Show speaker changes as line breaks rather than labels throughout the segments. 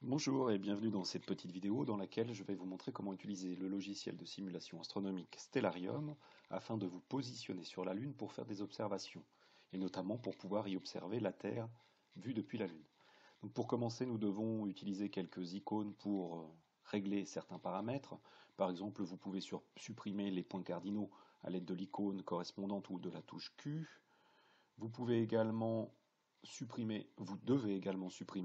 Bonjour et bienvenue dans cette petite vidéo dans laquelle je vais vous montrer comment utiliser le logiciel de simulation astronomique Stellarium afin de vous positionner sur la Lune pour faire des observations, et notamment pour pouvoir y observer la Terre vue depuis la Lune. Donc pour commencer, nous devons utiliser quelques icônes pour régler certains paramètres. Par exemple, vous pouvez supprimer les points cardinaux à l'aide de l'icône correspondante ou de la touche Q. Vous devez également supprimer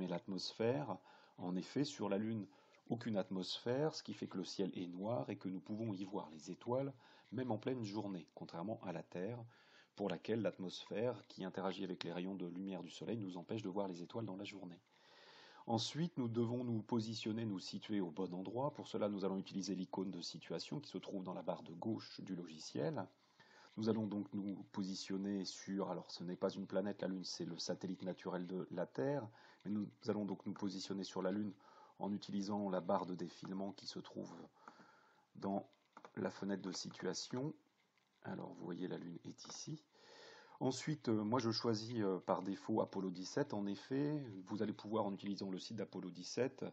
l'atmosphère. En effet, sur la Lune, aucune atmosphère, ce qui fait que le ciel est noir et que nous pouvons y voir les étoiles, même en pleine journée, contrairement à la Terre, pour laquelle l'atmosphère, qui interagit avec les rayons de lumière du Soleil, nous empêche de voir les étoiles dans la journée. Ensuite, nous devons nous positionner, nous situer au bon endroit. Pour cela, nous allons utiliser l'icône de situation qui se trouve dans la barre de gauche du logiciel. Nous allons donc nous positionner sur, alors ce n'est pas une planète, la Lune, c'est le satellite naturel de la Terre, mais nous allons donc nous positionner sur la Lune en utilisant la barre de défilement qui se trouve dans la fenêtre de situation. Alors vous voyez, la Lune est ici. Ensuite, moi je choisis par défaut Apollo 17. En effet, vous allez pouvoir, en utilisant le site d'Apollo 17,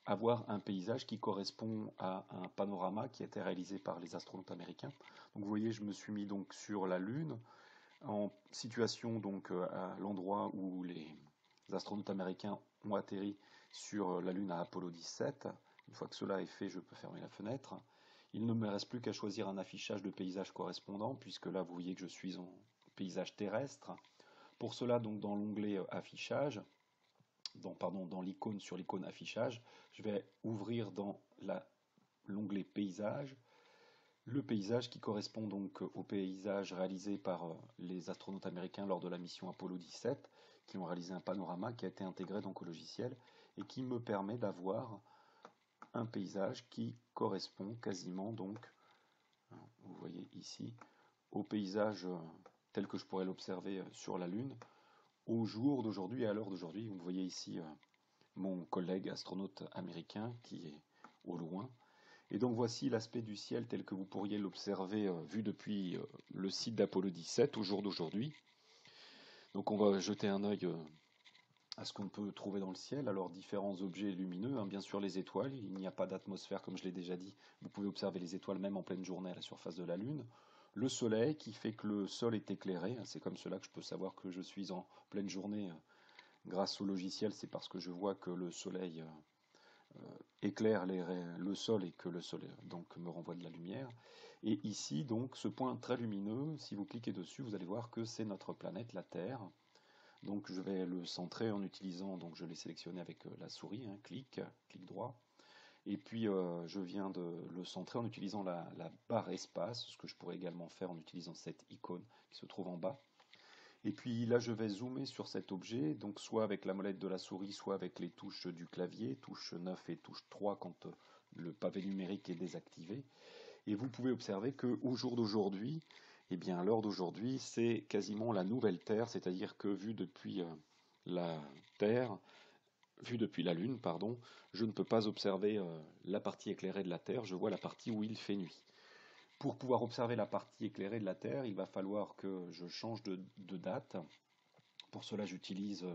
avoir un paysage qui correspond à un panorama qui a été réalisé par les astronautes américains. Donc vous voyez, je me suis mis donc sur la Lune, en situation donc à l'endroit où les astronautes américains ont atterri sur la Lune à Apollo 17. Une fois que cela est fait, je peux fermer la fenêtre. Il ne me reste plus qu'à choisir un affichage de paysage correspondant, puisque là vous voyez que je suis en paysage terrestre. Pour cela, donc dans l'onglet affichage, dans l'icône sur l'icône affichage, je vais ouvrir dans l'onglet paysage, le paysage qui correspond donc au paysage réalisé par les astronautes américains lors de la mission Apollo 17, qui ont réalisé un panorama qui a été intégré donc au logiciel et qui me permet d'avoir un paysage qui correspond quasiment donc, vous voyez ici, au paysage tel que je pourrais l'observer sur la Lune au jour d'aujourd'hui et à l'heure d'aujourd'hui. Vous voyez ici mon collègue astronaute américain qui est au loin. Et donc voici l'aspect du ciel tel que vous pourriez l'observer vu depuis le site d'Apollo 17 au jour d'aujourd'hui. Donc on va jeter un œil à ce qu'on peut trouver dans le ciel. Alors différents objets lumineux, hein, bien sûr les étoiles, il n'y a pas d'atmosphère comme je l'ai déjà dit, vous pouvez observer les étoiles même en pleine journée à la surface de la Lune. Le soleil qui fait que le sol est éclairé, hein, c'est comme cela que je peux savoir que je suis en pleine journée grâce au logiciel, c'est parce que je vois que le soleil éclaire le sol et que le soleil donc me renvoie de la lumière. Et ici donc ce point très lumineux, si vous cliquez dessus, vous allez voir que c'est notre planète, la Terre. Donc je vais le centrer en utilisant, donc je l'ai sélectionné avec la souris, hein, clic droit. Et puis je viens de le centrer en utilisant la barre espace, ce que je pourrais également faire en utilisant cette icône qui se trouve en bas. Et puis là je vais zoomer sur cet objet, donc soit avec la molette de la souris, soit avec les touches du clavier, touche 9 et touche 3 quand le pavé numérique est désactivé. Et vous pouvez observer qu'au jour d'aujourd'hui, eh bien, l'heure d'aujourd'hui, c'est quasiment la nouvelle Terre, c'est-à-dire que vu depuis la Terre, vu depuis la Lune, pardon, je ne peux pas observer la partie éclairée de la Terre, je vois la partie où il fait nuit. Pour pouvoir observer la partie éclairée de la Terre, il va falloir que je change de date. Pour cela, j'utilise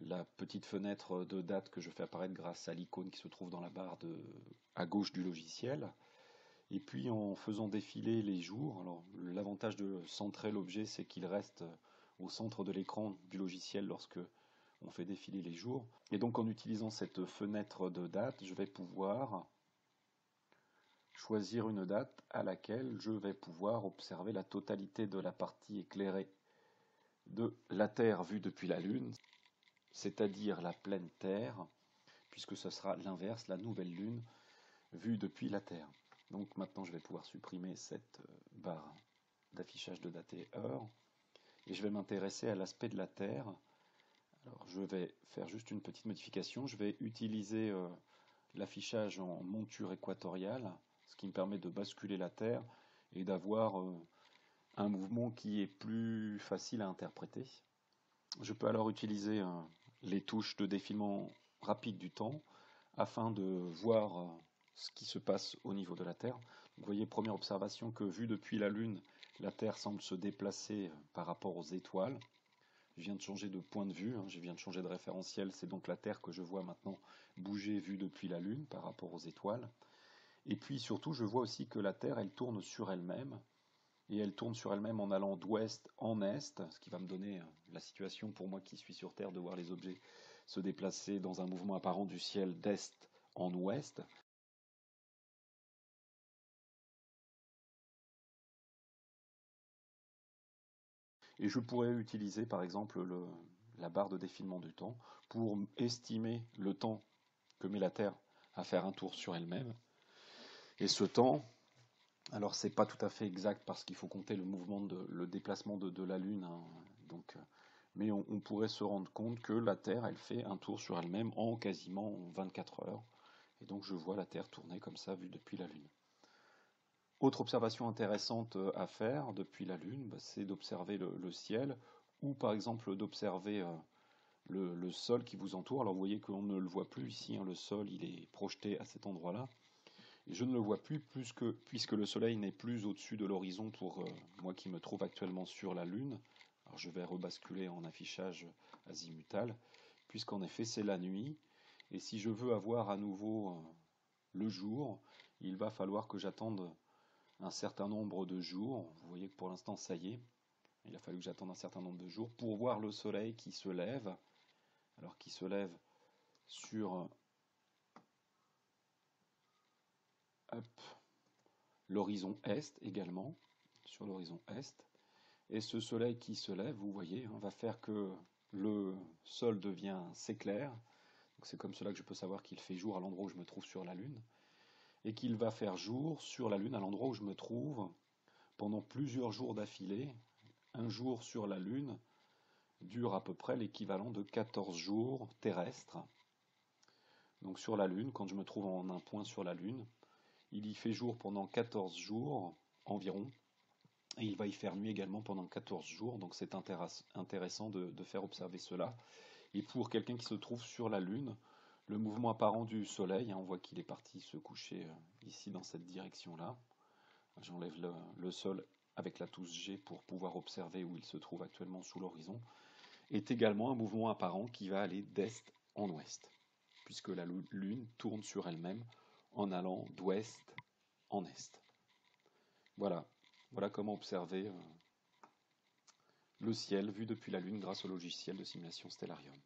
la petite fenêtre de date que je fais apparaître grâce à l'icône qui se trouve dans la barre à gauche du logiciel. Et puis en faisant défiler les jours, alors l'avantage de centrer l'objet, c'est qu'il reste au centre de l'écran du logiciel lorsque on fait défiler les jours. Et donc en utilisant cette fenêtre de date, je vais pouvoir choisir une date à laquelle je vais pouvoir observer la totalité de la partie éclairée de la Terre vue depuis la Lune, c'est-à-dire la pleine Terre, puisque ce sera l'inverse, la nouvelle Lune vue depuis la Terre. Donc maintenant je vais pouvoir supprimer cette barre d'affichage de date et heure et je vais m'intéresser à l'aspect de la Terre. Alors je vais faire juste une petite modification, je vais utiliser l'affichage en monture équatoriale, ce qui me permet de basculer la Terre et d'avoir un mouvement qui est plus facile à interpréter. Je peux alors utiliser les touches de défilement rapide du temps afin de voir ce qui se passe au niveau de la Terre. Vous voyez, première observation, que vue depuis la Lune, la Terre semble se déplacer par rapport aux étoiles. Je viens de changer de point de vue, hein, je viens de changer de référentiel, c'est donc la Terre que je vois maintenant bouger vue depuis la Lune par rapport aux étoiles. Et puis surtout, je vois aussi que la Terre, elle tourne sur elle-même, et elle tourne sur elle-même en allant d'ouest en est, ce qui va me donner la situation pour moi qui suis sur Terre de voir les objets se déplacer dans un mouvement apparent du ciel d'est en ouest. Et je pourrais utiliser par exemple la barre de défilement du temps pour estimer le temps que met la Terre à faire un tour sur elle-même. Et ce temps, alors c'est pas tout à fait exact parce qu'il faut compter le déplacement de la Lune, hein, donc, mais on pourrait se rendre compte que la Terre, elle fait un tour sur elle-même en quasiment 24 heures. Et donc je vois la Terre tourner comme ça, vue depuis la Lune. Autre observation intéressante à faire depuis la Lune, bah, c'est d'observer le ciel, ou par exemple d'observer le sol qui vous entoure. Alors vous voyez qu'on ne le voit plus ici, hein, le sol il est projeté à cet endroit-là. Et je ne le vois plus puisque le Soleil n'est plus au-dessus de l'horizon pour moi qui me trouve actuellement sur la Lune. Alors je vais rebasculer en affichage azimutal, puisqu'en effet c'est la nuit. Et si je veux avoir à nouveau le jour, il va falloir que j'attende un certain nombre de jours. Vous voyez que pour l'instant ça y est, il a fallu que j'attende un certain nombre de jours pour voir le Soleil qui se lève. Alors qui se lève sur l'horizon est également, sur l'horizon est. Et ce soleil qui se lève, vous voyez, hein, va faire que le sol devient s'éclaire. C'est comme cela que je peux savoir qu'il fait jour à l'endroit où je me trouve sur la Lune. Et qu'il va faire jour sur la Lune à l'endroit où je me trouve pendant plusieurs jours d'affilée. Un jour sur la Lune dure à peu près l'équivalent de 14 jours terrestres. Donc sur la Lune, quand je me trouve en un point sur la Lune, il y fait jour pendant 14 jours environ, et il va y faire nuit également pendant 14 jours, donc c'est intéressant de faire observer cela. Et pour quelqu'un qui se trouve sur la Lune, le mouvement apparent du Soleil, hein, on voit qu'il est parti se coucher ici dans cette direction-là. J'enlève le sol avec la touche G pour pouvoir observer où il se trouve actuellement sous l'horizon, est également un mouvement apparent qui va aller d'est en ouest, puisque la Lune tourne sur elle-même en allant d'ouest en est. Voilà, voilà comment observer le ciel vu depuis la Lune grâce au logiciel de simulation Stellarium.